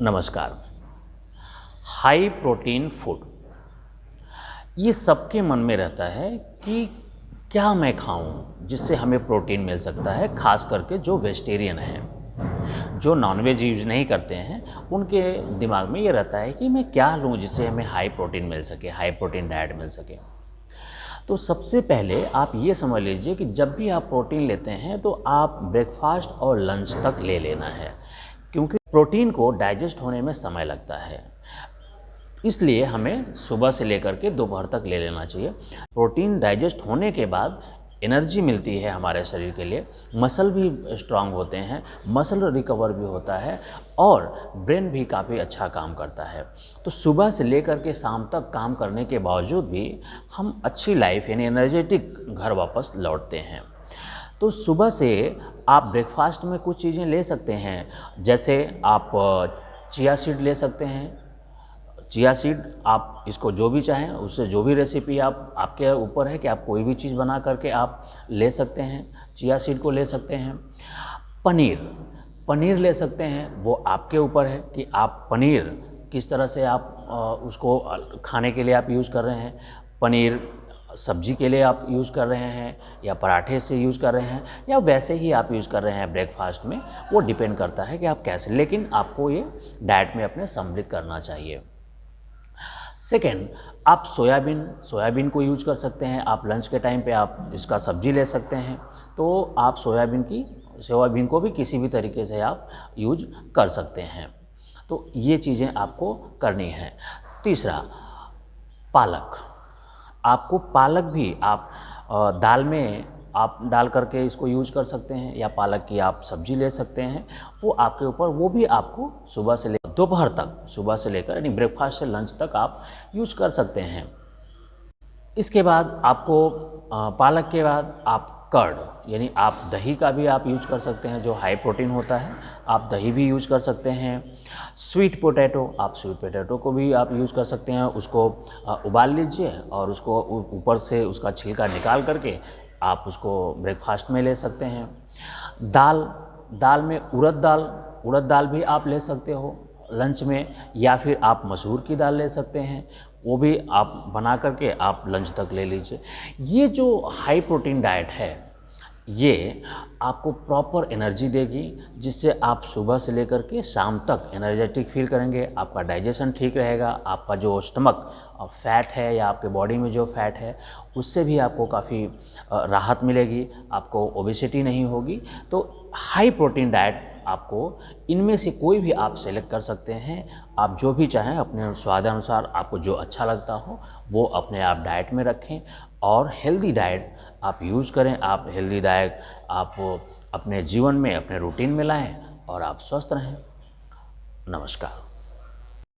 नमस्कार। High protein food, ये सबके मन में रहता है कि क्या मैं खाऊं जिससे हमें प्रोटीन मिल सकता है। खास करके जो वेजिटेरियन हैं, जो नॉनवेज यूज नहीं करते हैं, उनके दिमाग में ये रहता है कि मैं क्या लूं जिससे हमें हाई प्रोटीन मिल सके, हाई प्रोटीन डाइट मिल सके। तो सबसे पहले आप ये समझ लीजिए कि जब भी आप प्रोटीन लेते हैं तो आप ब्रेकफास्ट और लंच तक ले लेना है, क्योंकि प्रोटीन को डाइजेस्ट होने में समय लगता है। इसलिए हमें सुबह से लेकर के दोपहर तक ले लेना चाहिए। प्रोटीन डाइजेस्ट होने के बाद एनर्जी मिलती है हमारे शरीर के लिए, मसल भी स्ट्रांग होते हैं, मसल रिकवर भी होता है और ब्रेन भी काफ़ी अच्छा काम करता है। तो सुबह से लेकर के शाम तक काम करने के बावजूद भी हम अच्छी लाइफ यानी एनर्जेटिक घर वापस लौटते हैं। तो सुबह से आप ब्रेकफास्ट में कुछ चीज़ें ले सकते हैं, जैसे आप चिया सीड ले सकते हैं। चिया सीड आप इसको जो भी चाहें, उससे जो भी रेसिपी आप, आपके ऊपर है कि आप कोई भी चीज़ बना करके आप ले सकते हैं। चिया सीड को ले सकते हैं। पनीर ले सकते हैं, वो आपके ऊपर है कि आप पनीर किस तरह से आप उसको खाने के लिए आप यूज़ कर रहे हैं। पनीर सब्जी के लिए आप यूज़ कर रहे हैं या पराठे से यूज़ कर रहे हैं या वैसे ही आप यूज़ कर रहे हैं ब्रेकफास्ट में, वो डिपेंड करता है कि आप कैसे, लेकिन आपको ये डाइट में अपने सम्मिलित करना चाहिए। सेकेंड, आप सोयाबीन को यूज कर सकते हैं। आप लंच के टाइम पे आप इसका सब्जी ले सकते हैं, तो आप सोयाबीन को भी किसी भी तरीके से आप यूज कर सकते हैं। तो ये चीज़ें आपको करनी है। तीसरा, पालक। आपको पालक भी आप दाल में आप डाल करके इसको यूज कर सकते हैं या पालक की आप सब्जी ले सकते हैं, वो आपके ऊपर। वो भी आपको सुबह से लेकर दोपहर तक, सुबह से लेकर यानी ब्रेकफास्ट से लंच तक आप यूज कर सकते हैं। इसके बाद आपको पालक के बाद आप कर्ड यानी आप दही का भी आप यूज कर सकते हैं, जो हाई प्रोटीन होता है। आप दही भी यूज कर सकते हैं। स्वीट पोटैटो, आप स्वीट पोटैटो को भी आप यूज कर सकते हैं। उसको उबाल लीजिए और उसको ऊपर से उसका छिलका निकाल करके आप उसको ब्रेकफास्ट में ले सकते हैं। दाल में उड़द दाल भी आप ले सकते हो लंच में, या फिर आप मसूर की दाल ले सकते हैं, वो भी आप बना करके आप लंच तक ले लीजिए। ये जो हाई प्रोटीन डाइट है, ये आपको प्रॉपर एनर्जी देगी, जिससे आप सुबह से लेकर के शाम तक एनर्जेटिक फील करेंगे। आपका डाइजेशन ठीक रहेगा, आपका जो स्टमक फैट है या आपके बॉडी में जो फैट है, उससे भी आपको काफ़ी राहत मिलेगी, आपको ओबेसिटी नहीं होगी। तो हाई प्रोटीन डाइट आपको इनमें से कोई भी आप सेलेक्ट कर सकते हैं। आप जो भी चाहें अपने स्वादानुसार, आपको जो अच्छा लगता हो वो अपने आप डाइट में रखें और हेल्दी डाइट आप यूज़ करें। आप हेल्दी डाइट आप अपने जीवन में, अपने रूटीन में लाएं और आप स्वस्थ रहें। नमस्कार।